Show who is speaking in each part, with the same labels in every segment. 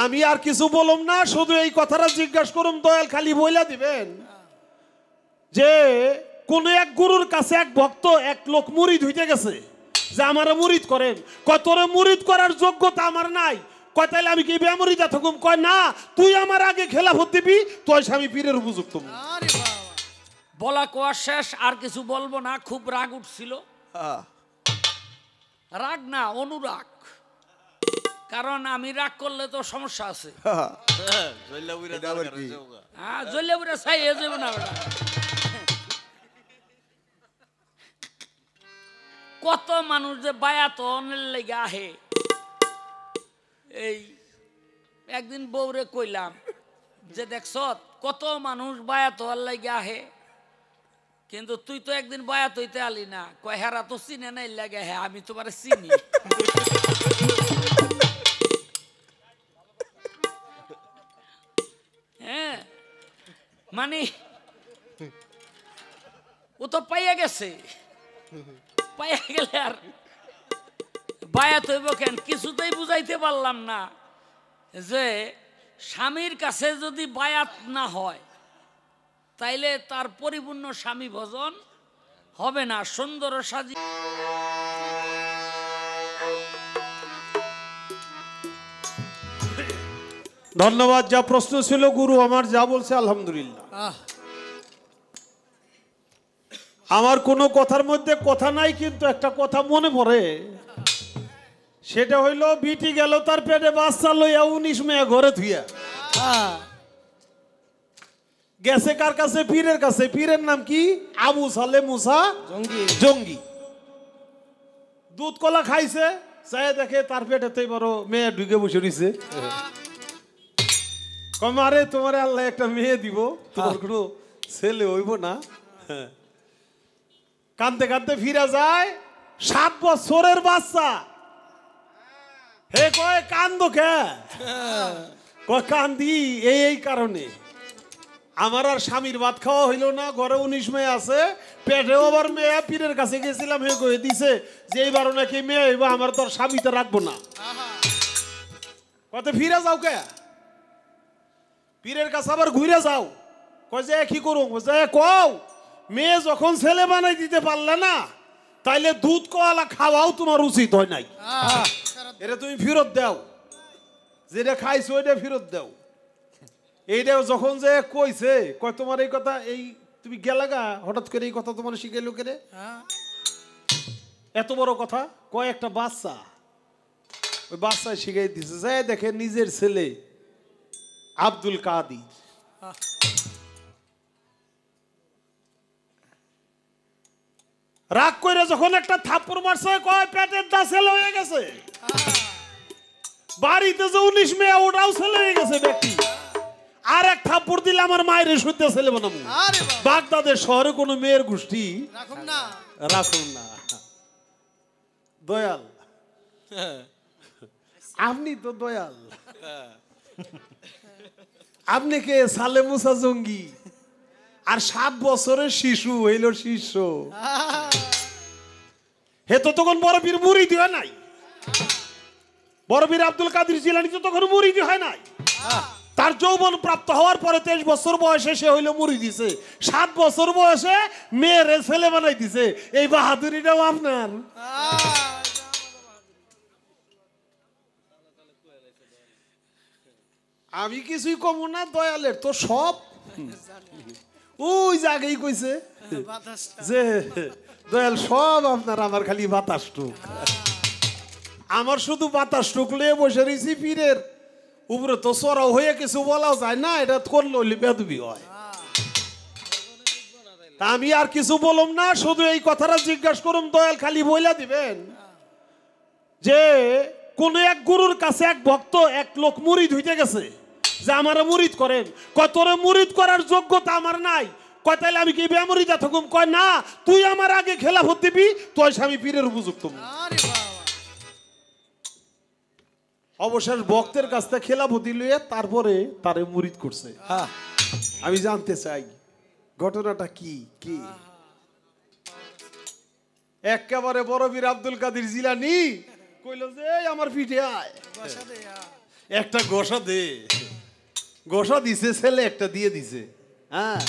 Speaker 1: আমি আর কিছু বললাম না, শুধু এই কথাটা জিজ্ঞাসা করুম, দয়াল খালি বইলা দিবেন যে কোন এক গুরুর কাছে এক ভক্ত এক লোক মুরিদ হইতে গেছে, যে আমারে মুরিদ করেন। কয় তোরে মুরিদ করার যোগ্যতা আমার নাই। কয় তাইলে আমি কি বেমুরিদা থাকুম? কয় না, তুই আমার আগে খেলাফত দিবি, তুই স্বামী পীরের উপযুক্ত।
Speaker 2: বলা কোয়া শেষ, আর কিছু বলবো না। খুব রাগ উঠছিল, রাগ না অনুরাগ, কারণ আমি রাগ করলে তো সমস্যা আছে। কত মানুষ যে বায়াত অনের লেগে আহে। এই একদিন বউরে কইলাম যে দেখছ কত মানুষ বায়াত হওয়ার লেগে আহে, কিন্তু তুই তো একদিন বায়াত হইতে আলি না। কয় হেরা তো চিনে নাই লাগে। হ্যাঁ আমি তোমার চিনি। হ্যাঁ মানে ও তো পাইয়া গেছে, পাইয়া গেলে আর বায়াত হইব কেন? কিছুতেই বুঝাইতে পারলাম না যে স্বামীর কাছে যদি বায়াত না হয় তাইলে তার পরিপূর্ণ স্বামী ভজন হবে না। সুন্দর সাজি
Speaker 1: ধন্যবাদ। যা প্রশ্ন ছিল গুরু আমার যা বলছে আলহামদুলিল্লাহ। আমার কোনো কথার মধ্যে কথা নাই, কিন্তু একটা কথা মনে পড়ে, সেটা হইল বিটি গেল তার পেটে বাচ্চা লইয়া 19 মেয়ে ঘরে থুইয়া গেছে কার কাছে? পীরের কাছে। পীরের নাম কি? আবু সালে মুসা জঙ্গি। দুধ কলা খাইছে, চাই দেখে তার পেটেতেই বড় মেয়ে ঢুকে বসে রয়েছে। কমারে তোমারে আল্লাহ একটা মেয়ে দিব, তোমার কোনো ছেলে হইব না। কান্দতে কান্দতে ফিরে যায়, 7 বছরের বাচ্চা। হে কয় কান্দো কে? কয় কান্দি এই কারণে, আমার আর স্বামীর ভাত খাওয়া হইল না, ঘরে 19 মেয়ে আছে, পেটেও আবার মেয়ে। পীরের কাছে গেছিলাম, হে কয়ে দিছে যে এইবার নাকি মেয়ে হইব, আমার তো স্বামীতে রাখবো না। কত ফিরে যাও কে? পীরের কাছে আবার ঘুরে যাও। কয় যে কি করুম? যে কও মেয়ে যখন ছেলে বানাই দিতে পারলে না, তাইলে দুধ কলা খাওয়াও তোমার উচিত হয় নাই। এটা তুমি ফেরত দাও, যেটা খাইছো ওইটা ফেরত দাও। এইটা যখন যে কইছে, কয় তোমার এই কথা, এই তুমি গেলাগা হঠাৎ করে এই কথা তোমার শিখাইলো কেরে? এত বড় কথা। কয় একটা বাচ্চা, ওই বাচ্চা শিখাই দিছে। যে দেখে নিজের ছেলে আব্দুল কাদির, রাগ করে যখন একটা থাপ্পড় মারছে, কয় পেটের দা ছেলে হয়ে গেছে। বাড়িতে যে 19 মেয়ে ওটাও ছেলে হয়ে গেছে ব্যক্তি। আর এক থাপ্পড় দিলে আমার মায়ের শুদ্ধ ছেলে বানাবো। বাগদাদের শহরে কোনো মেয়ের গোষ্ঠী রাখুন না। দয়াল আপনি তো দয়াল, আপনি কে? সালে মুসা জঙ্গি, আর 7 বছরের শিশু হইল শিষ্য। হে তো তখন বড় পীর মুরিদি হয় নাই। বড় পীর আব্দুল কাদের জিলানী তো তখন মুরিদি হয় নাই। তার যৌবন প্রাপ্ত হওয়ার পরে 23 বছর বয়সে সে হইল মুরিদ দিছে। 7 বছর বয়সে মেয়েরে ছেলে বানাই দিছে। এই বাহাদুরিটাও আপনার। আমি কিছুই কম না, দয়ালের তো সব ওই জায়গায় কইছে যে দয়াল সব আপনার, আমার খালি বাতাস টুক। আমার শুধু বাতাস টুক লয়ে বসে রয়েছি। পীরের উপরে তো চড়াও হয়ে কিছু বলাও যায় না, এটা করলে হইলে বেদবি হয়। তা আমি আর কিছু বললাম না, শুধু এই কথাটা জিজ্ঞাসা করুম, দয়াল খালি বইলা দিবেন যে কোন এক গুরুর কাছে এক ভক্ত এক লোক মুরিদ হইতে গেছে, যে আমারে মুরিদ করেন। কয় তোরে মুরিদ করার যোগ্যতা আমার নাই। কয় তাইলে আমি কি বেমুরিদা থাকুম? কয় না, তুই আমার আগে খেলাফত দিবি, তুই স্বামী পীরের উপযুক্ত। অবশেষ ভক্তের কাছ থেকে খেলাফতি লইয়া তারপরে তারে মুরিদ করছে। আমি জানতে চাই ঘটনাটা কি কি? একেবারে বড় পীর আব্দুল কাদের জিলানী কইল যে আমার পিঠে আয়। একটা গোসা দে। গোসা দিছে ছেলে, একটা দিয়ে দিছে। হ্যাঁ,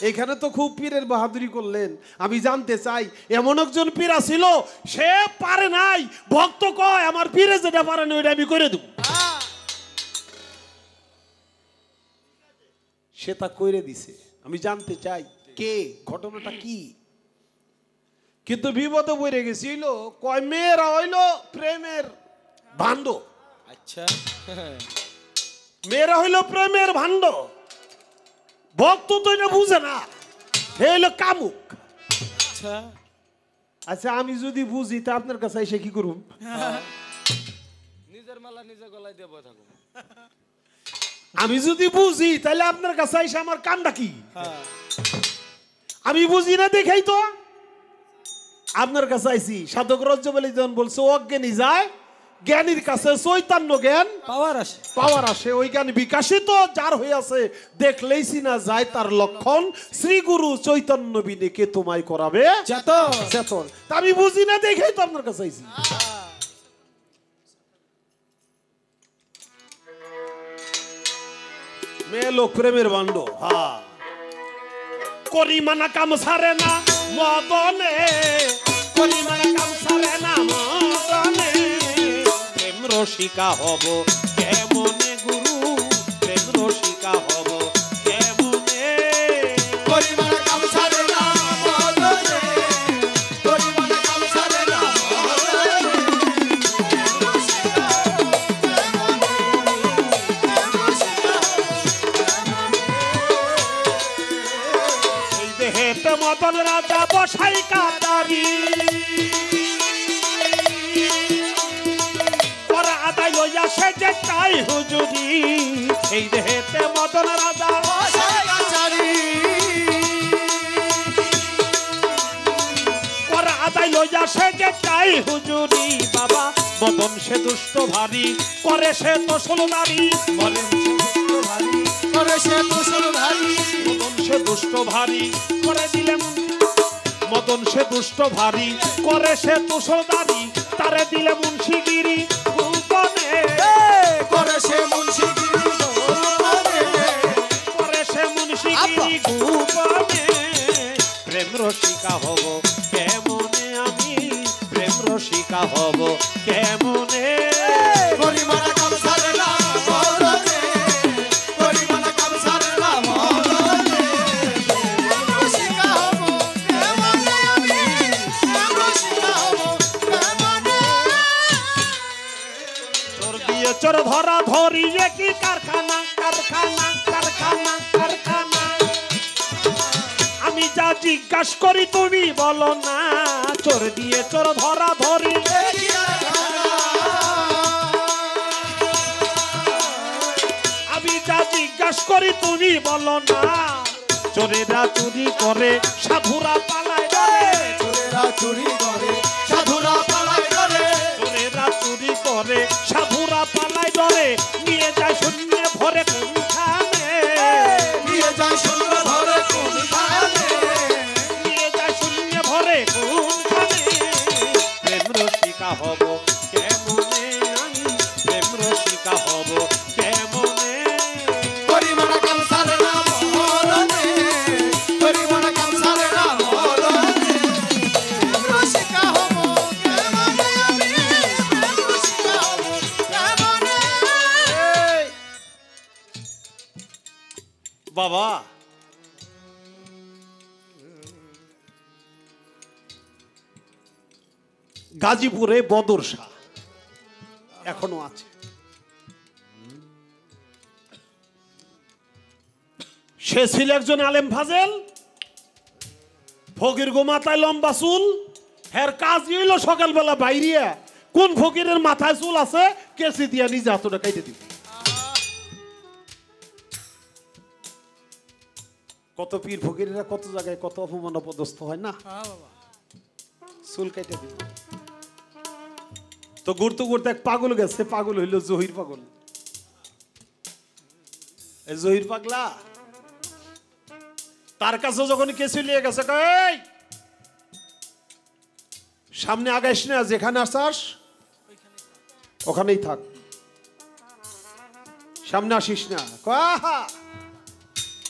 Speaker 1: এখানে তো খুব পীরের বাহাদুরি করলেন। আমি জানতে চাই, এমন একজন পীর ছিল, সে পারে নাই, ভক্ত কয় আমার পীরে যেটা পারে না ওইটা আমি করে দেব। সে তা করে দিছে। আমি জানতে চাই কে, ঘটনাটা কি। কিন্তু বিপদে পড়ে গেছিল, কয় মেয়েরা হইলো প্রেমের ভাণ্ড।
Speaker 3: আচ্ছা,
Speaker 1: মেয়েরা হইলো প্রেমের ভাণ্ড, ভক্ত তো এটা বুঝে না, হে হইলো কামুক।
Speaker 3: আচ্ছা,
Speaker 1: আচ্ছা আমি যদি বুঝি তা আপনার কাছে এসে কি করুম?
Speaker 3: নিজের মালা নিজে গলায় দিয়ে বসে থাকুন।
Speaker 1: আমি যদি বুঝি তাহলে আপনার কাছে এসে আমার কামটা কি? আমি বুঝি না দেখাই তো আপনার কাছে আইছি। সাধক রজ্জবলী যখন বলছে অজ্ঞানী যায়, জ্ঞানীর কাছে চৈতন্য জ্ঞান পাওয়ার আসে। ওই জ্ঞান বিকাশিত যার হয়ে আছে, দেখলেই চিনা যায় তার লক্ষণ। শ্রী গুরু চৈতন্য বিনে কে তোমায় করাবে চেতন। তা আমি বুঝি না দেখাই তো আপনার কাছে আইছি। মেয়ে লোক প্রেমের ভাণ্ড। হ্যাঁ, করিমানা কাম সারে না মদনে, করিমানা কাম সারে না মদনে, প্রেম রসিকা হব কেমনে গুরু, প্রেম রসিকা হব কেমনে।
Speaker 3: করিমানা কাম সারে না মদনে, করিমানা কাম সারে না মদনে, প্রেম রসিকা হব কেমনে, প্রেম রসিকা হব কেমনে।
Speaker 1: এই দেহেতে মদন রাজা বসাই কাদারি, করা আদায় লইয়া সে যে চাই হুজুরি। এই দেহেতে মদন রাজা
Speaker 3: বসাই কাছারি,
Speaker 1: করা আদায় লইয়া সে যে চাই হুজুরি। বাবা মদন সে দুষ্ট ভারী, করে সে তো সোলদারি, বলেন সে দুষ্ট ভারী,
Speaker 3: করে সে মুসল ভারী,
Speaker 1: মদন সে দুষ্ট ভারী, করে দিলেন মদন সে দুষ্ট ভারী, করে সে তুষদারি, তারে দিলে মুন্সিগিরি গোপনে,
Speaker 3: করে সে মুন্সিগিরি গোপনে,
Speaker 1: করে সে মুন্সিগিরি গোপনে। প্রেম রসিকা হব কেমনে আমি, প্রেম রসিকা হব কেমনে।
Speaker 3: করিমানা কাম সারে না মদনে, করিমানা কাম সারে না মদনে, প্রেম রসিকা হব কেমনে আমি, প্রেম রসিকা হব কেমনে।
Speaker 1: চোর দিয়ে চোর ধরা ধরি, কি কারখানা কারখানা কারখানা কারখানা। আমি যা জিজ্ঞাসা করি তুমি বলো না, চোর দিয়ে চোর ধরা ধরি। আমি যা জিজ্ঞাসা করি তুমি বলো না, চোরেরা চুরি করে সাধুরা পালায় ডরে,
Speaker 3: চোরেরা চুরি করে সাধুরা পালায় ডরে,
Speaker 1: চোরেরা চুরি করে সাধুরা পালায় ডরে। নিয়ে যায় শূন্য ভরে কোনখানে,
Speaker 3: নিয়ে যায় শূন্য ধরে কোনখানে,
Speaker 1: নিয়ে যায় শূন্য ভরে কোনখানে। প্রেম রসিকা হব কেমনে আমি, প্রেম রসিকা হব কেমনে।
Speaker 3: করিমানা কাম সারে না মদনে, করিমানা কাম সারে না মদনে, প্রেম রসিকা হব কেমনে আমি, প্রেম রসিকা হব কেমনে।
Speaker 1: বাবা গাজীপুরে বদর শাহ এখনো আছে। সে ছিল একজন আলেম ফাজেল, ফকির গো মাথায় লম্বা চুল। হের কাজ হইল সকালবেলা বাইরিয়া কোন ফকিরের মাথায় চুল আছে কেসি দিয়া নিজে হাতটা কাইটে দিবে। কত পীর ফকিরেরা কত জায়গায় কত অপমান অপদস্থ হয় না, চুল কাইটে দিবে। তো ঘুরতে ঘুরতে এক পাগল গেছে, পাগল হইল জহির পাগল। জহির পাগলা তার কাছে যখন কেসি লিয়ে গেছে, কই সামনে আগাইস না, যেখানে আসাস ওখানেই থাক। সামনে আসিস না।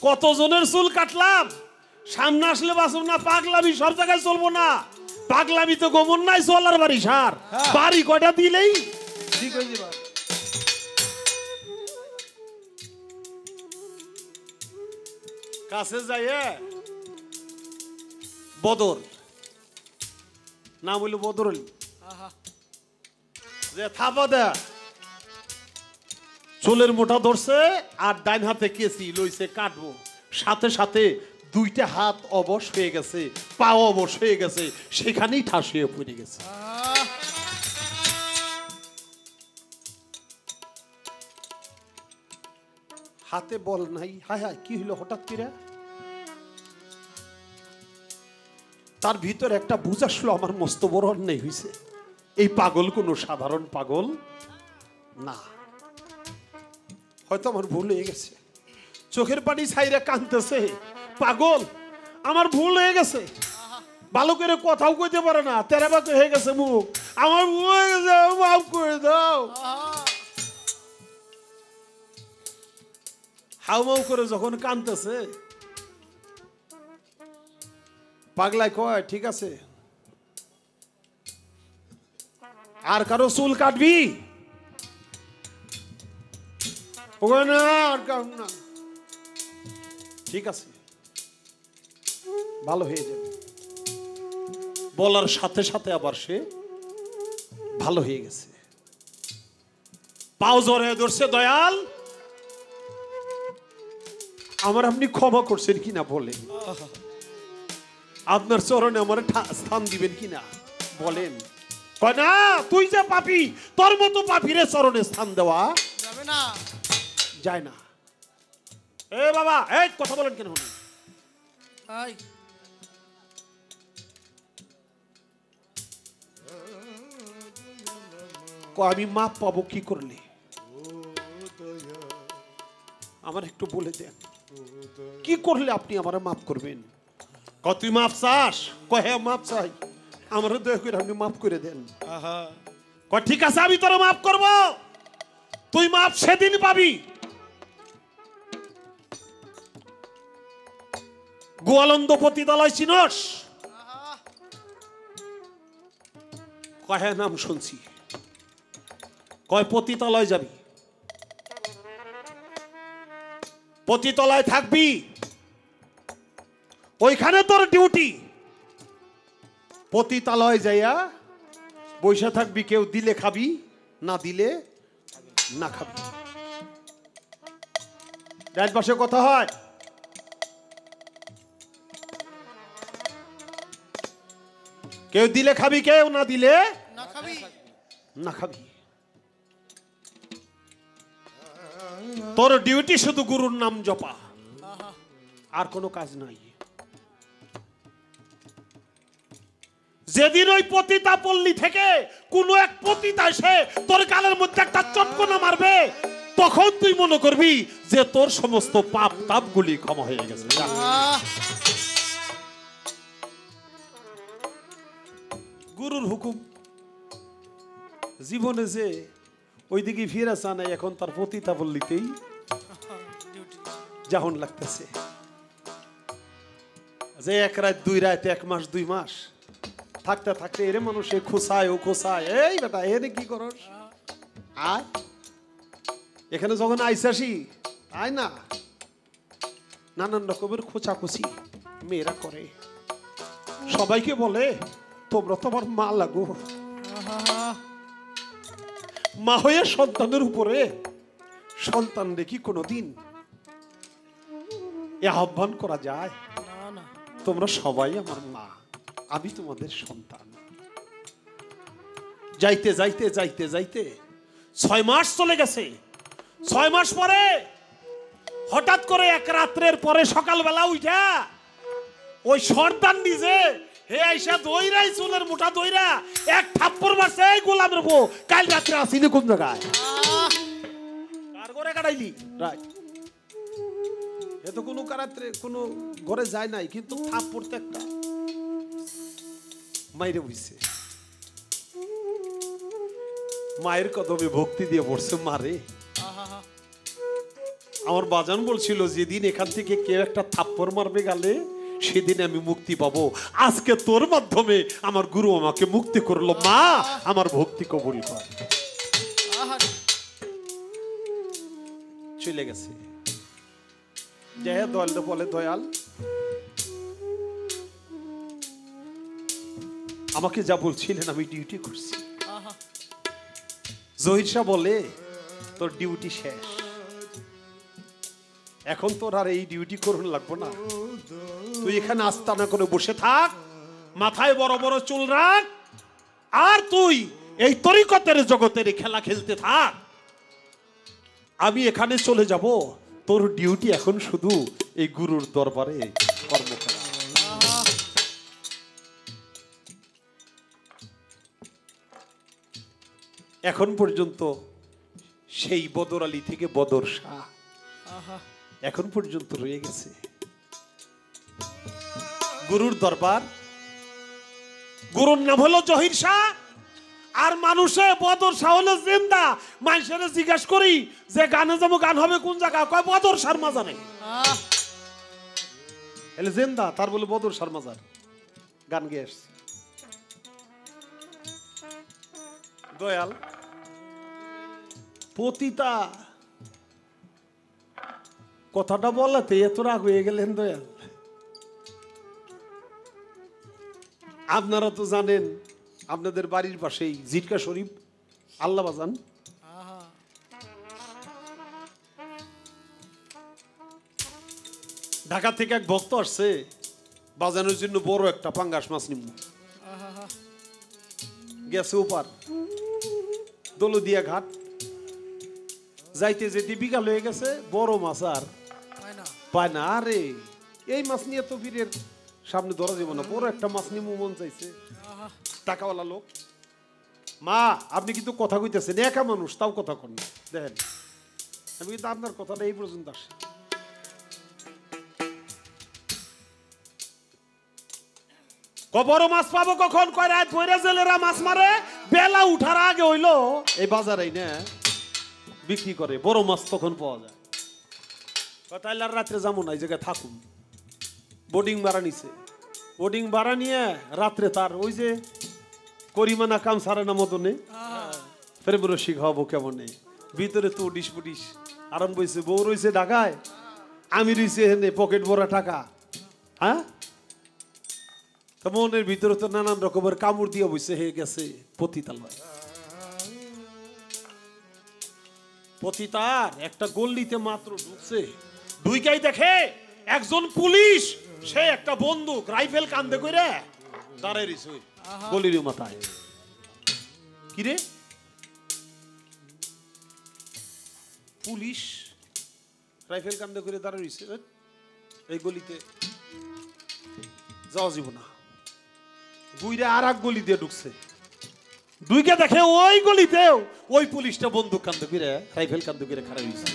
Speaker 1: কতজনের চুল কাটলাম, সামনে আসলে বাঁচব না। পাগলামি সব জায়গায় চলবো না, পাগলামি তো গোমন নাই, চলার বাড়ি সার। বাড়ি কয়টা দিলেই ঠিক হয়ে যাবে। কাছে যাই বদর, নাম হইল বদর আলী, যে থাপা দেয় চুলের মোটা ধরছে আর ডাইন হাতে কেসি লইছে কাটবো, সাথে সাথে দুইটা হাত অবশ হয়ে গেছে, পা অবশ হয়ে গেছে, সেখানেই ঠাস হয়ে পড়ে গেছে। হাতে বল নাই। হায় হায়, কি হইলো হঠাৎ করে? তার ভিতর একটা বুঝ আসলো, আমার মস্ত বড় অন্যায় হয়েছে। এই পাগল কোনো সাধারণ পাগল না, হয়তো আমার ভুল হয়ে গেছে। চোখের পানি ছাইরা কাঁদতেছে, পাগল আমার ভুল হয়ে গেছে। ভালো করে কথাও কইতে পারে না, তেরা বাঁকা হয়ে গেছে মুখ, আমার ভুল হয়ে গেছে, মাফ করে দাও। হাউমাউ করে যখন কাঁদতেছে, পাগলায় কয় ঠিক আছে, আর কারো চুল কাটবি? না, আর কাটব না। ঠিক আছে, ভালো হয়ে যাবে। বলার সাথে সাথে আবার সে ভালো হয়ে গেছে। পাও জোরে ধরছে, দয়াল আমার আপনি ক্ষমা করছেন কিনা বলেন, আপনার চরণে আমার স্থান দিবেন কিনা বলেন। কয় না, তুই যে পাপী, তোর মতো পাপীরে চরণে স্থান দেওয়া যাবে না, যায় না। এ বাবা, এই কথা বলেন কেন? আমি মাপ পাবো কি করলে, আমার একটু বলে দেন, কি করলে আপনি আমার মাফ করবেন? তুই মাপ চাস? কহে মাপ চাই, আমার দয়া করে আপনি মাফ করে দেন। ঠিক আছে, আমি তোর মাফ করব, তুই মাপ সেদিন পাবি। গোয়ালন্দ পতিতালয় চিনস? কহে নাম শুনছি। কয় পতিতালয় যাবি, পতিতলায় থাকবি, ওইখানে তোর ডিউটি। পতিতালয় যাইয়া বসে থাকবি, কেউ দিলে খাবি, না দিলে না খাবি। ডাইন পাশে কথা হয়, কেউ দিলে খাবি, কেউ না দিলে না খাবি। তোর ডিউটি শুধু গুরুর নাম জপা, আর কোনো কাজ নাই। যেদিন ওই পতিতা পল্লী থেকে কোনো এক পতিতা এসে তোর গালের মধ্যে একটা চটকনা মারবে, তখন তুই মনে করবি যে তোর সমস্ত পাপ তাপ গুলি ক্ষমা হয়ে গেছে। গুরুর হুকুম। জীবনে যে ওইদিকে ফিরে আসা নাই, এখন তার পতিতা পল্লীতেই জাহন লাগতেছে। যে এক রাত দুই রাত, এক মাস দুই মাস থাকতে থাকতে এরে মানুষে খোসায়, ও খোসায়, এই বেটা এরে কি করস, আয় এখানে যখন আইসাসি আয় না, নানান রকমের খোঁচাখুচি মেয়েরা করে। সবাইকে বলে তোমরা তো আমার মা লাগো। মা হয়ে সন্তানের উপরে সন্তান রেখি কোনোদিন এ আহ্বান করা যায়? তোমরা সবাই আমার মা, আমি তোমাদের সন্তান। যাইতে যাইতে যাইতে যাইতে 6 মাস চলে গেছে। 6 মাস পরে হঠাৎ করে এক রাত্রের পরে সকালবেলা উঠা ওই সর্দার নিজে হে আইসা দইরাই চুলের মোটা দইরা এক থাপ্পড় মারছে, এই গোলামের বউ কাল রাত্রে আসিনি কোন জায়গায়, কার ঘরে কাটাইলি? রাইট, এ তো কোনো কারাত্রে কোনো ঘরে যায় নাই, কিন্তু থাপ্পড়তে একটা মাইরে বুঝছে। মায়ের কদমে ভক্তি দিয়ে পড়ছে, মারে আমার বাজান বলছিল যেদিন এখান থেকে কেউ একটা থাপ্পড় মারবে গালে সেদিন আমি মুক্তি পাবো। আজকে তোর মাধ্যমে আমার গুরু আমাকে মুক্তি করলো। মা আমার ভক্তি কবুল কর। চলে গেছে। যে দয়াল বলে, দয়াল আমাকে যা বলছিলেন আমি ডিউটি করছি। জহির শাহ বলে তোর ডিউটি শেষ, এখন তোর আর এই ডিউটি করুন লাগবো না। তুই এখানে আস্তানা করে বসে থাক, মাথায় বড় বড় চুল রাখ, আর তুই এই তরিকতের জগতের খেলা খেলতে থাক। আমি এখানে চলে যাব। তোর ডিউটি এখন শুধু এই গুরুর দরবারে কর্ম করা। এখন পর্যন্ত সেই বদর আলী থেকে বদর শাহ এখন পর্যন্ত রয়ে গেছে। গুরুর দরবার, গুরুর নাম হলো জহির শাহ, আর মানুষে বদর শাহ হলো জিন্দা। মানুষের জিজ্ঞাসা করি যে গানে যাবো, গান হবে কোন জায়গা, কয় বদর শাহর মাজারে। এলে জিন্দা, তার বলে বদর শাহর মাজার, গান গেয়ে আসছে। দয়াল পতিতা কথাটা বলাতে এত রাগ হয়ে গেলেন দয়াল। আপনারা তো জানেন আপনাদের বাড়ির পাশেই জিটকা শরীফ আল্লাহ বাজান, ঢাকা থেকে এক ভক্ত আসছে বাজানোর জন্য বড় একটা পাঙ্গাস মাছ নিম্ন গেছে ওপার দৌলদিয়া ঘাট। যাইতে যেতে বিকাল হয়ে গেছে, বড় মাছ আর পায় না। আরে এই মাছ নিয়ে তো বীরের সামনে ধরা যাবে না, বড় একটা মাছ নিয়ে মন চাইছে। টাকাওয়ালা লোক, মা আপনি কিন্তু কথা কইতেছেন, একা মানুষ তাও কথা কন না, দেখেন আমি কিন্তু আপনার কথাটা এই পর্যন্ত আসে। বড় মাছ পাবো কখন, কয় রাত ভৈরা জেলেরা মাছ মারে, বেলা উঠার আগে হইলো এই বাজারে না বিক্রি করে, বড় মাছ তখন পাওয়া যায়। তাইলে আর রাত্রে যাবো না, এই জায়গায় থাকুন। বোর্ডিং ভাড়া নিছে, বোর্ডিং ভাড়া নিয়ে রাত্রে তার ওই যে করিমানা কাম সারে না মতনে প্রেম রসিক হবো কেমনে, ভিতরে তো উডিস পুডিস আরাম বইছে, বউ রয়েছে ঢাকায়, আমি রয়েছে হেনে পকেট ভরা টাকা। হ্যাঁ, তো মনের ভিতরে তো নানান রকমের কামড় দিয়ে বসে হয়ে গেছে পতিতালয়। পতিতার একটা গল্লিতে মাত্র ঢুকছে, ঢুইকাই দেখে একজন পুলিশ, সে একটা বন্দুক রাইফেল কান্দে কইরে দাঁড়ায় রইছে গলির মাথায়। কিরে পুলিশ রাইফেল কান্দে করে দাঁড়ায় রইছে, এই গলিতে যাওয়া যাব না। গুইরে আর এক গলি দিয়ে ঢুকছে, দুইকে দেখে ওই গলিতেও ওই পুলিশটা বন্দুক কান্দে করে রাইফেল কান্দে করে খাড়া হইছে।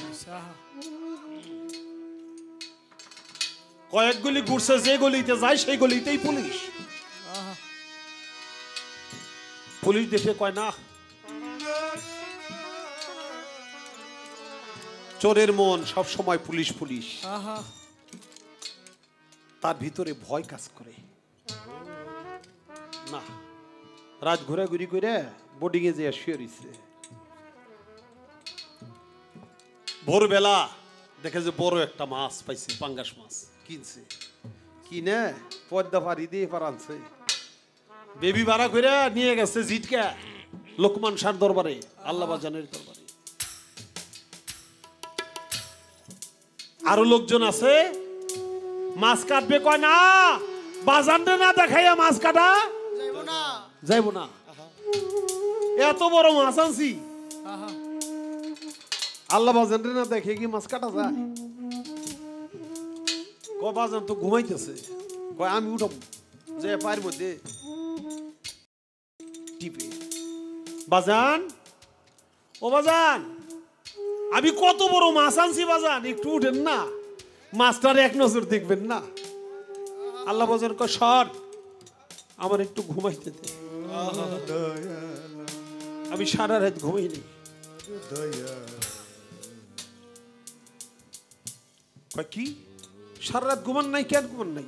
Speaker 1: কয়েক গলি ঘুরছে, যে গলিতে যায় সেই গলিতেই পুলিশ। পুলিশ দেখে কয় না, চোরের মন সব সময় পুলিশ পুলিশ, তার ভিতরে ভয় কাজ করে না। রাত ঘোরাঘুরি করে বোর্ডিং এ যে শুয়ে রইছে, ভোরবেলা দেখে যে বড় একটা মাছ পাইছে, পাঙ্গাস মাছ কিনছে, কিনে পদ্মা ফাড়ি দিয়ে পার আনছে, বেবি ভাড়া করে নিয়ে গেছে জিটকা লোকমান শাহর দরবারে, আল্লাহ বাজানের দরবারে। আরো লোকজন আছে, মাছ কাটবে, কয় না বাজানটা না দেখাইয়া মাছ কাটা যাইব না, এত বড় মাছ আনছি, আল্লাহ বাজানটা না দেখে কি মাছ কাটা যায়? কয় বাজান তো ঘুমাইতেছে, কয় আমি উঠাব যে পায়ের মধ্যে টিপে, বাজান ও বাজান আমি কত বড় মাছ আনছি বাজান, একটু উঠেন না, মাছটার এক নজর দেখবেন না। আল্লাহ বাজান কয় সর, আমার একটু ঘুমাইতে দে, আমি সারা রাত ঘুমাইনি। কি সারা রাত ঘুমান নাই? কেন ঘুমান নাই?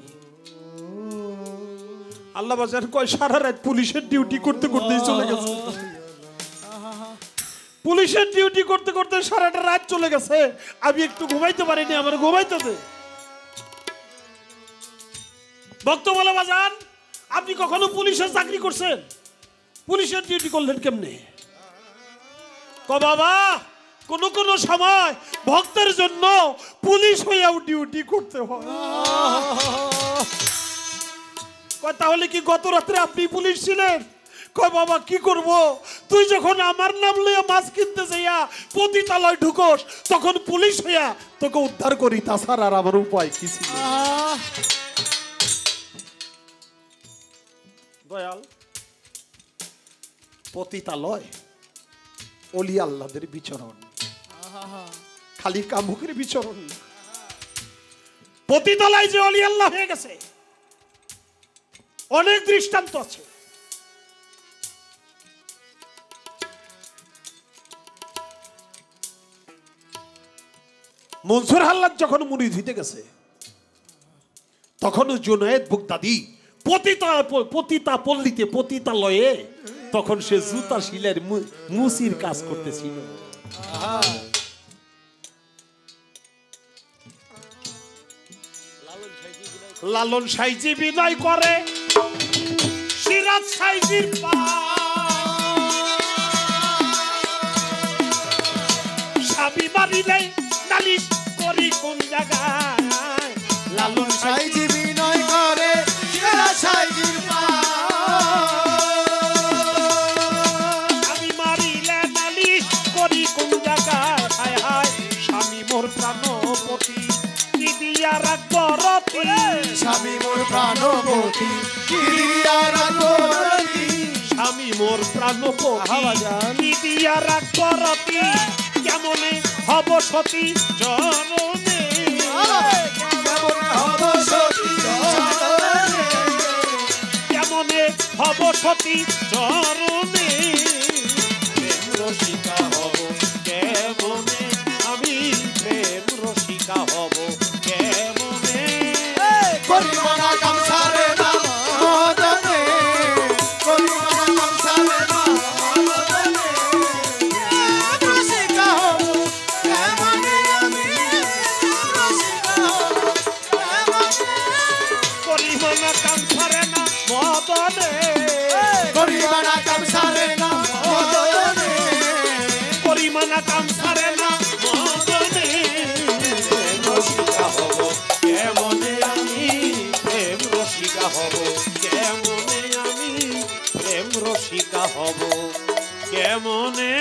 Speaker 1: আল্লাহ বাজার কয় সারা রাত পুলিশের ডিউটি করতে করতেই চলে গেছে। পুলিশের ডিউটি করতে করতে সারাটা রাত চলে গেছে, আমি একটু ঘুমাইতে পারিনি, আমার ঘুমাইতে দে। ভক্ত বলে বাজান, আপনি কখনো পুলিশের চাকরি করছেন? পুলিশের ডিউটি করলেন কেমনে? বাবা কোন কোন সময় ভক্তের জন্য পুলিশ হইয়াও ডিউটি করতে হয়। তাহলে কি গত রাত্রে আপনি পুলিশ ছিলেন? কয় বাবা কি করব, তুই যখন আমার নাম লইয়া মাছ কিনতে যাইয়া পতিতালয় ঢুকোস তখন পুলিশ হইয়া তোকে উদ্ধার করি, তাছাড়া আর আমার উপায় কি ছিল? দয়াল, পতিতালয় অলি আল্লাহদের বিচরণ, খালি কামুকের বিচরণ। পতিতালয় যে অলি আল্লাহ হয়ে গেছে অনেক দৃষ্টান্ত আছে। মনসুর হাল্লাদ যখন মুরিদ হইতে গেছে তখন জুনায়েদ বুগদাদি পতিতা পল্লীতে পতিতালয়ে তখন সে জুতা শিলের মুসির কাজ করতেছিল। লালন সাইজি বিনয় করে সিরাজ সাইজির স্বামী মারিলে নালিশ করি কোন জায়গায়?
Speaker 3: লালন সাইজি বিনয় করে সিরাজ সাইজির
Speaker 1: আমি মারিলে নালিশ করি কোন জায়গায়? হায় হায় স্বামী মোর প্রাণপতি কি দিয়া রাখবো রতি?
Speaker 3: স্বামী মোর প্রাণপতি কি দিয়া রাখবো রতি?
Speaker 1: স্বামী মোর প্রাণপতি কি দিয়া রাখবো রতি? কেমনে হব সতী জননে?
Speaker 3: কেমনে হব সতী জননে?
Speaker 1: কেমনে হব সতী জননে? প্রেম রসিকা হব কেমনে আমি? প্রেম রসিকা হব কেমনে?
Speaker 3: করিমানা কামসারে না মদনে, করিমানা কামসারে না মদনে, রসিকা হব কেমনে আমি? রসিকা হব কেমনে?
Speaker 1: করিমানা কামসারে না মদনে,
Speaker 3: করিমানা কামসারে না মদনে,
Speaker 1: করিমানা কামসারে না মদনে। প্রেম রসিকা হব কেমনে আমি? প্রেম রসিকা হব কেমনে আমি? প্রেম রসিকা হব কেমনে?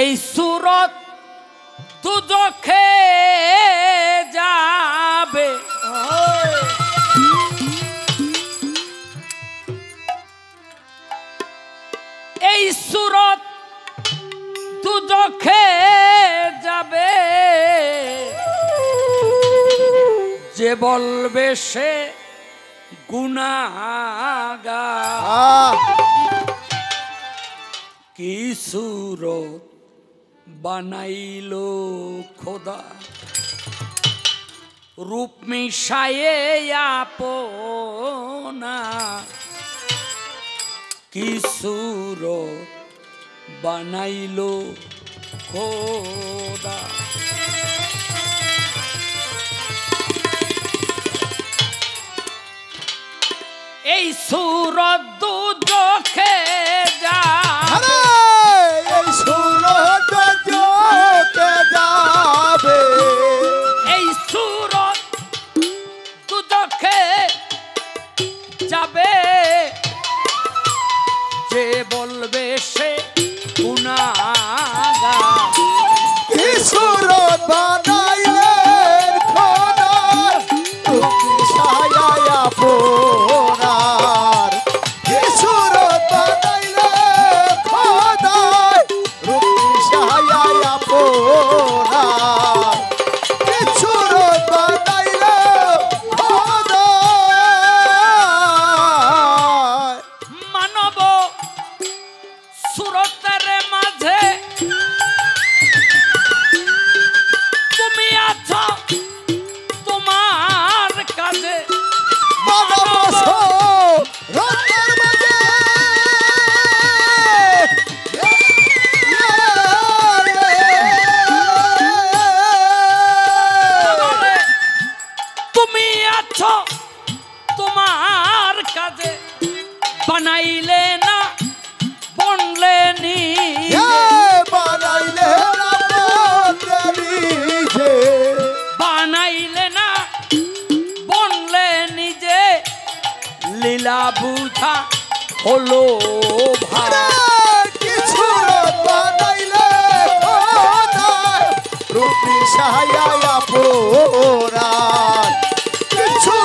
Speaker 2: এই সুরত দুজখে যাবে, এই সুরত দুজখে যাবে, যে বলবে সে গুনাহগার। কি সুরত বানাইলো খোদা, রূপ মিশায়ে আপনা। কি সুরত বানাইলো খোদা। এই সুরত দুজখে যাবে,
Speaker 3: এই সুরত দুজখে যাবে,
Speaker 2: এই সুরত দুজখে যাবে, যে বলবে সে গুনাহ সুরতের মাঝে তুমি আছো তোমার কাছে তুমি আছো তোমার কাছে বানাইলে না বনলে নি
Speaker 3: বানাইলে না নিজে
Speaker 2: বানাইলে না বনলে নিজে লীলা বুঝা হলো ভাই
Speaker 3: কিছু বানাইলে রূপী সাহায্য পোরা কিছু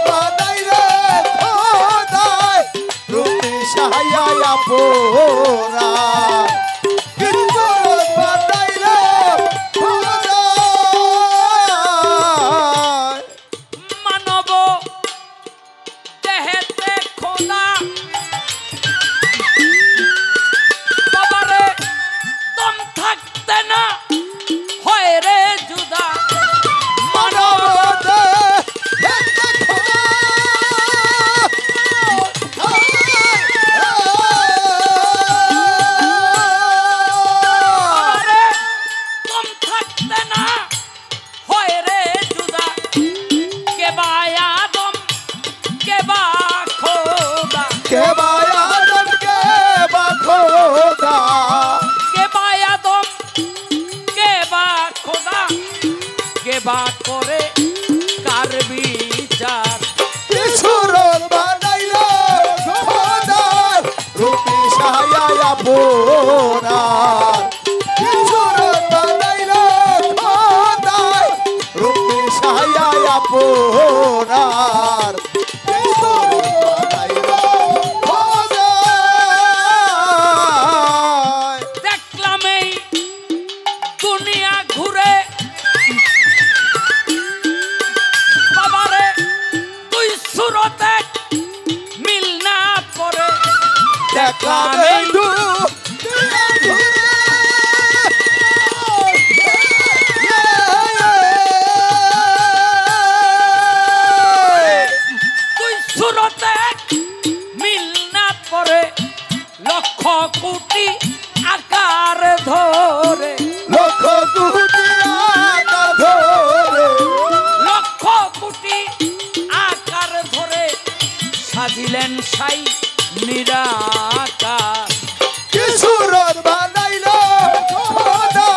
Speaker 3: বানাইলে রূপী সাহায্য পোরা কিছু বানাইলে
Speaker 2: মানব দেহেতে খোদা বাবারে দম থাকতে না হয় রে জুদা মানব বাবারে দম থাকতে না হয় রে জুদা কে বা আদম কে বা খোদা
Speaker 3: কে বায়াদম কে বাখোদা
Speaker 2: কে বা আদম কে বা খোদা কে বা করে কার বিচার
Speaker 3: কিশোর বানাইলো খোদা রূপী সাহায্য পোরা কিশোর বানাইলো খোদা রূপী সাহায্য পোরা কিশোর বানাইলো খোদা
Speaker 2: দেখলাম এই দুনিয়া ঘুরে বাবারে তুই সুরতে মিল না পড়ে দেখলাম এই তুই সুরতে মিল না পড়ে লক্ষ কোটি আকার ধরে
Speaker 3: লক্ষ কোটি আকার ধরে
Speaker 2: লক্ষ কোটি আকার ধরে সাজিলেন সাই নিরাকার
Speaker 3: কিশোর বানাইলো খোদা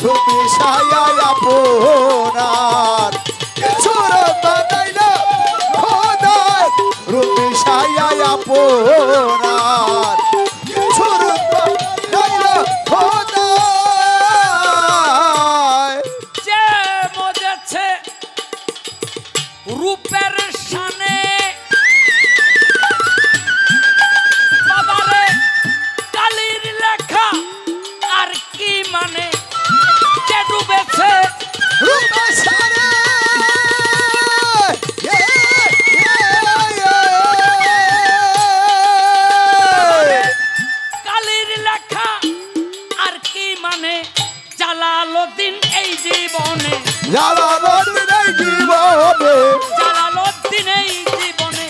Speaker 3: রূপী সাহায্য পোরার কিশোর বানাইলো খোদা রূপী সাহায্য পোরার কিশোর বানাইলো খোদা
Speaker 2: যে মজেছে রূপের শানে বাবারে কালির লেখা আর কি মানে যে ডুবেছে
Speaker 3: রূপে সারে
Speaker 2: কালির লেখা আর কি মানে জালালউদ্দিন এই জীবনে
Speaker 3: জালালউদ্দিন এই জীবনে
Speaker 2: জালালউদ্দিন এই জীবনে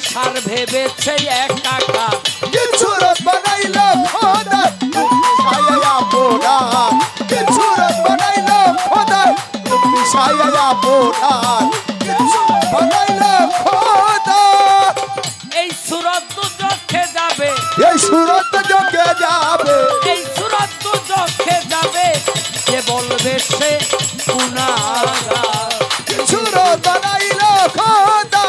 Speaker 2: সার ভেবেছে একাকার
Speaker 3: কিশোর বানাইলো খোদা সাহায্য পোরার কিশোর বানাইলো খোদা সাহায্য পোরার কিশোর বানাইলো খোদা
Speaker 2: এই সুরত দুজখে যাবে
Speaker 3: এই সুরত যোগে যাবে
Speaker 2: এই সুরত দুজখে যাবে যে বলবে সে গুনাহগার
Speaker 3: কিশোর বানাইলো খোদা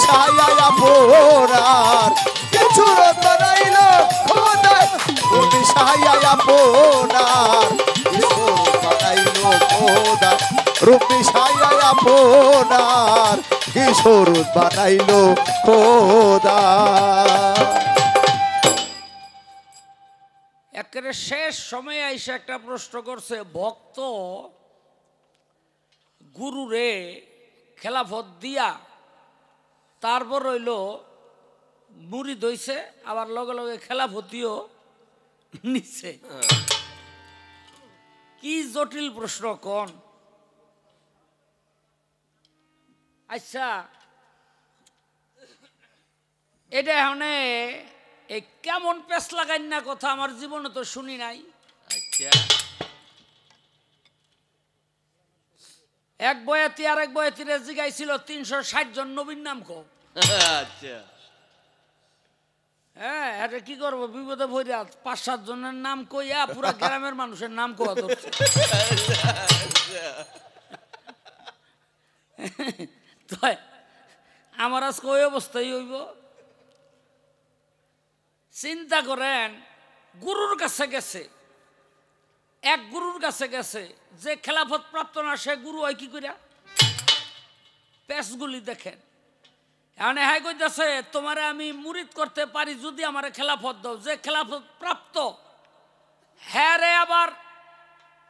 Speaker 3: সাহায্য পোরার কিশোর বানাইলো খোদা সাহায্য পোরার কিশোর বানাইলো খোদা রূপী সাহায্য পোরার কিশোর বানাইলো খোদা
Speaker 2: একেবারে শেষ সময়ে এসে একটা প্রশ্ন করছে ভক্ত গুরুরে খেলাফত দিয়া তারপর হইল মুড়ি দইছে আবার লগে লগে খেলাফতিও নিচে। কি জটিল প্রশ্ন কোন। আচ্ছা এটা এখন এই কেমন পেস লাগাই না কথা আমার জীবনে তো শুনি নাই।
Speaker 4: আচ্ছা
Speaker 2: এক বয়াতি আর এক বয়াতিরে জিগাইছিল 360 জন নবীর নাম কো।
Speaker 4: আচ্ছা
Speaker 2: হ্যাঁ এটা কি করবো বিপদে ভরিয়া 5-7 জনের নাম কইয়া পুরা গ্রামের মানুষের নাম কোয়া ধরছে। তো আমার আজকে ওই অবস্থাই হইব। চিন্তা করেন গুরুর কাছে গেছে, এক গুরুর কাছে গেছে, যে খেলাফত প্রাপ্ত না সে গুরু হয় কি কইরা? পেশগুলি দেখেন এখন হ্যাঁ কইতাছে তোমারে আমি মুরিদ করতে পারি যদি আমারে খেলাফত দাও। যে খেলাফত প্রাপ্ত হ্যাঁ রে আবার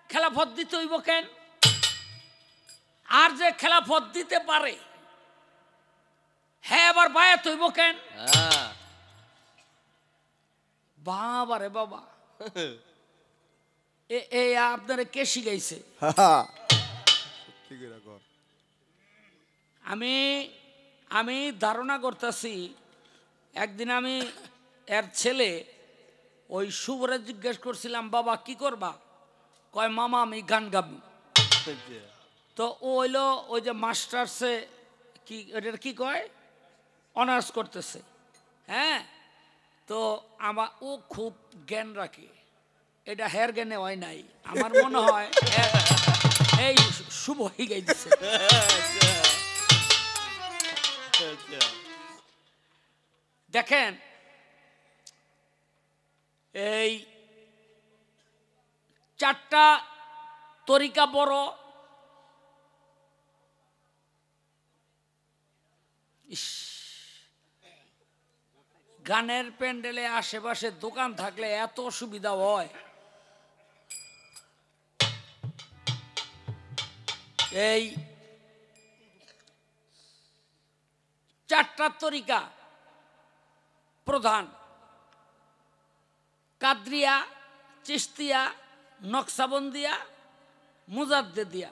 Speaker 2: খেলাফত দিতে হইব কেন? আর যে খেলাফত দিতে পারে হ্যাঁ আবার বায়াত হইব কেন? বাবা রে বাবা এ আপনারে কে শিখাইছে? আমি ধারণা করতেছি একদিন আমি এর ছেলে ওই শুভরে জিজ্ঞেস করছিলাম বাবা কি করবা? কয় মামা আমি গান গাবি। তো ও হইলো ওই যে মাস্টার্সে কি ওটার কি কয় অনার্স করতেছে। হ্যাঁ তো আমার ও খুব জ্ঞান রাখে, এটা হেয়ার জ্ঞানে হয় নাই আমার মনে হয় এই শুভ হয়ে গেছে। দেখেন এই 4টা তরিকা বড়। গানের প্যান্ডেলে আশেপাশে দোকান থাকলে এত সুবিধা হয়। এই 4টা তরিকা প্রধান: কাদরিয়া, চিশতিয়া, নকশাবন্দিয়া, মুজাদ্দেদিয়া।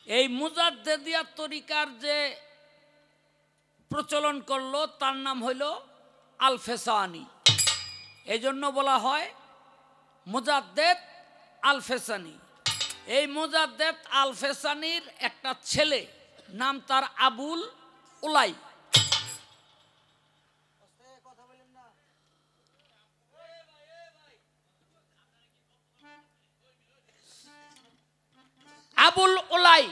Speaker 2: এই মুজাদ্দেদিয়া তরিকার যে প্রচলন করলো তার নাম হইল আল ফেসানি। এই জন্য বলা হয় মুজাদ্দেদ আল ফেসানি। এই মুজাদ্দেদ আল ফেসানির একটা ছেলে নাম তার আবুল উলাই। আবুল উলাই,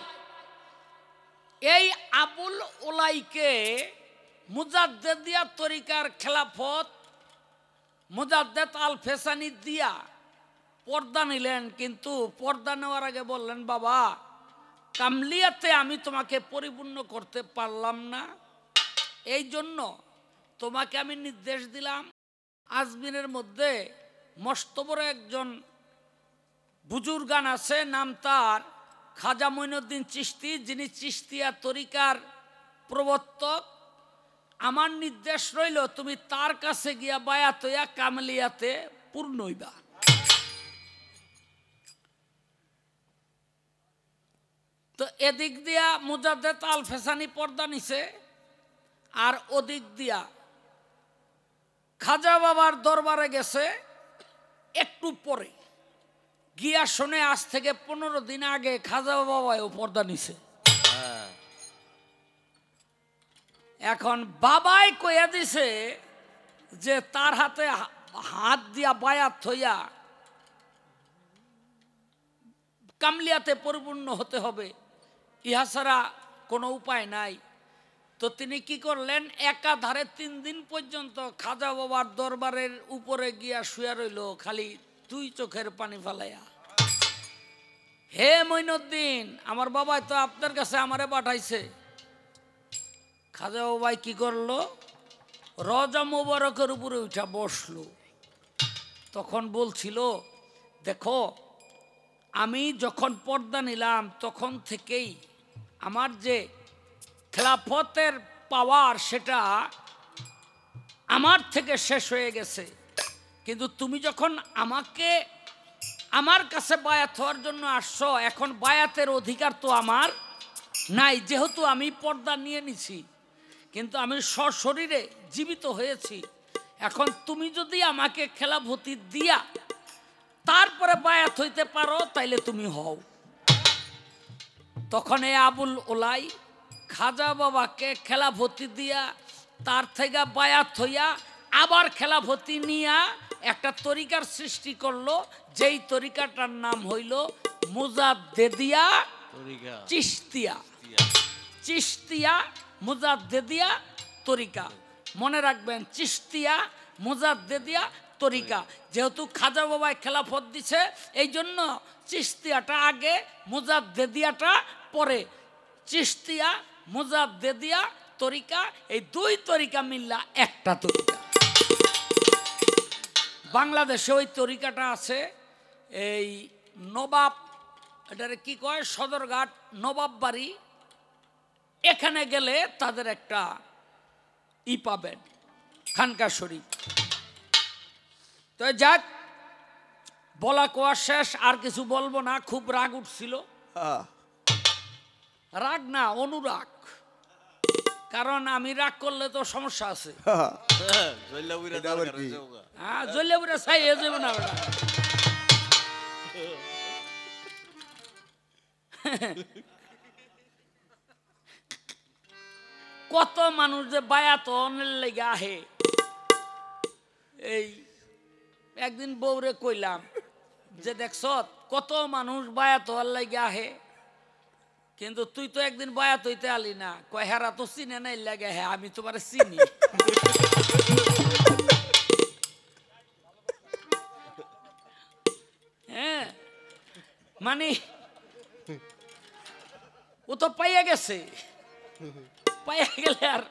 Speaker 2: এই আবুল উলাইকে মুজাদ্দেদিয়া তরিকার খেলাফত মুজাদ্দেদ আল ফেসানি দিয়া পর্দা নিলেন। কিন্তু পর্দা নেওয়ার আগে বললেন বাবা কামলিয়াতে আমি তোমাকে পরিপূর্ণ করতে পারলাম না, এই জন্য তোমাকে আমি নির্দেশ দিলাম আজমিনের মধ্যে মস্ত বড় একজন বুজুর্গান আছে, নাম তার খাজা মঈনুদ্দিন চিশতি, যিনি চিশতিয়া তরিকার প্রবর্তক। আমার নির্দেশ রইল তুমি তার কাছে গিয়া বায়াত হইয়া কামলিয়াতে পূর্ণ হইবা। তো এদিক দিয়া মুজাদ্দেদ আল ফেসানি পর্দা নিছে, আর ওদিক দিয়া খাজা বাবার দরবারে গেছে একটু পরে। গিয়া শুনে আজ থেকে 15 দিন আগে খাজা বাবাও পর্দা নিছে। এখন বাবাই কইয়া দিছে যে তার হাতে হাত দিয়া বায়াত হইয়া কামলিয়াতে পরিপূর্ণ হতে হবে, ইহা ছাড়া কোনো উপায় নাই। তো তিনি কি করলেন, একাধারে 3 দিন পর্যন্ত খাজা বাবার দরবারের উপরে গিয়া শুয়া রইল, খালি 2 চোখের পানি ফালাইয়া। হে মঈনুদ্দিন, আমার বাবাই তো আপনার কাছে আমারে পাঠাইছে। খাজা বাবাই কি করলো, রজা মোবারকের উপরে উঠা বসলো। তখন বলছিল দেখো আমি যখন পর্দা নিলাম তখন থেকেই আমার যে খেলাফতের পাওয়ার সেটা আমার থেকে শেষ হয়ে গেছে। কিন্তু তুমি যখন আমাকে আমার কাছে বায়াত হওয়ার জন্য আসছো, এখন বায়াতের অধিকার তো আমার নাই, যেহেতু আমি পর্দা নিয়ে নিছি, কিন্তু আমি সশরীরে জীবিত হয়েছি। এখন তুমি যদি আমাকে খেলাফতি দিয়া তারপরে বায়াত হইতে পারো তাইলে তুমি হও। তখন এই আবুল ওলাই খাজা বাবাকে খেলাফতি দিয়া তার থেকে বায়াত হইয়া আবার খেলাফতি নিয়া একটা তরিকার সৃষ্টি করলো, যেই তরিকাটার নাম হইল মুজাদ্দেদিয়া চিশতিয়া। চিশতিয়া মুজাদ্দেদিয়া তরিকা, মনে রাখবেন, চিশতিয়া মুজাদ্দেদিয়া তরিকা। যেহেতু খাজা বাবায় খেলাফত দিছে, এই জন্য চিশতিয়াটা আগে, মুজাদ্দেদিয়াটা পরে। চিশতিয়া মুজাদ্দেদিয়া তরিকা, এই দুই তরিকা মিল্লা একটা তরিকা। বাংলাদেশে ওই তরিকাটা আছে, এই নবাব, এটারে কি কয়, সদরঘাট নবাব বাড়ি, এখানে গেলে তাদের একটা পাবেন, খানকা শরীফ। তো যাক, বলা কোয়া শেষ, আর কিছু বলবো না। খুব রাগ উঠছিল, রাগ না অনুরাগ, কারণ আমি রাগ করলে তো সমস্যা আছে। হ্যাঁ, জল্লাপুরে ছাই হয়ে যাবে না ওটা। কত মানুষ যে বায়াত অনের লেগে আহে। এই একদিন বউরে কইলাম যে দেখছ কত মানুষ বায়াত হওয়ার লেগে আহে, কিন্তু তুই তো একদিন বায়াত হইতে আলি না। কয় হেরা তো চিনে নাই লাগে। হ্যাঁ, আমি তোমার চিনি। হ্যাঁ, মানে ও তো পাইয়া গেছে, পাইয়া গেলে আর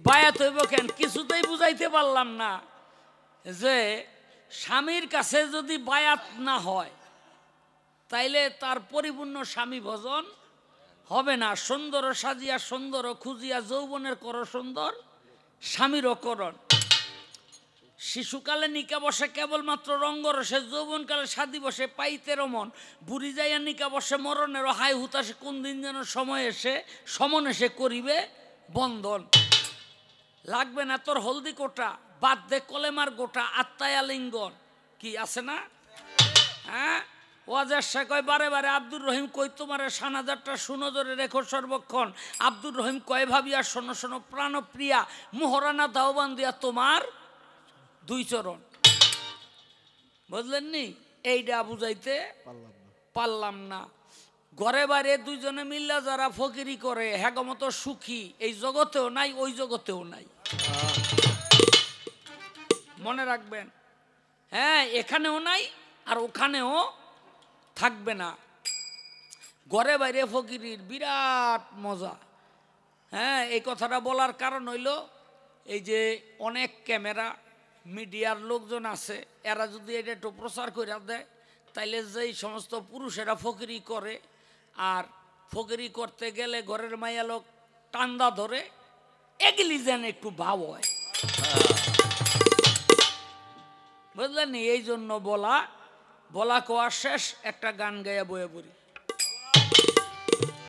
Speaker 2: বায়াত হইব কেন? কিছুতেই বুঝাইতে পারলাম না যে স্বামীর কাছে যদি বায়াত না হয় তাইলে তার পরিপূর্ণ স্বামী ভজন হবে না। সুন্দর সাজিয়া সুন্দর খুঁজিয়া যৌবনের কর সুন্দর স্বামীরও করণ। শিশুকালে নিকা বসে কেবলমাত্র রঙ্গরসে, যৌবনকালে সাদি বসে পাইতে রমন, বুড়ি যাইয়া নিকা বসে মরণেরও হাই হুতাশে, কোন দিন যেন সময় এসে সমন এসে করিবে বন্ধন। লাগবে না তোর হলদি কোটা, বাদ দে কলেমার গোটা, আত্মায়া লিঙ্গন, কি আছে না? হ্যাঁ, ওয়াজের সে কয় বারে বারে, আব্দুর রহিম কই তোমার সানাজারটা সুনজরে রেখো সর্বক্ষণ। আব্দুর রহিম কয় ভাবিয়া শোনো শোনো প্রাণপ্রিয়া, মোহরানা দাওবান দিয়া তোমার দুই চরণ। বুঝলেন নি? এইটা বুঝাইতে পারলাম না। ঘরে বাইরে দুইজনে মিল্লা যারা ফকিরি করে হ্যাগমতো সুখী এই জগতেও নাই, ওই জগতেও নাই। মনে রাখবেন, হ্যাঁ, এখানেও নাই আর ওখানেও থাকবে না। ঘরে বাইরে ফকিরির বিরাট মজা। হ্যাঁ, এই কথাটা বলার কারণ হইল এই যে অনেক ক্যামেরা মিডিয়ার লোকজন আছে, এরা যদি এটা একটু প্রচার করে দেয় তাইলে যেই সমস্ত পুরুষেরা ফকিরি করে আর ফকিরি করতে গেলে ঘরের মাইয়া লোক টান্দা ধরে, এগুলি যেন একটু ভাব হয়। বুঝলেন? এই জন্য বলা কোয়া শেষ, একটা গান গাইয়া বয়ে পড়ি।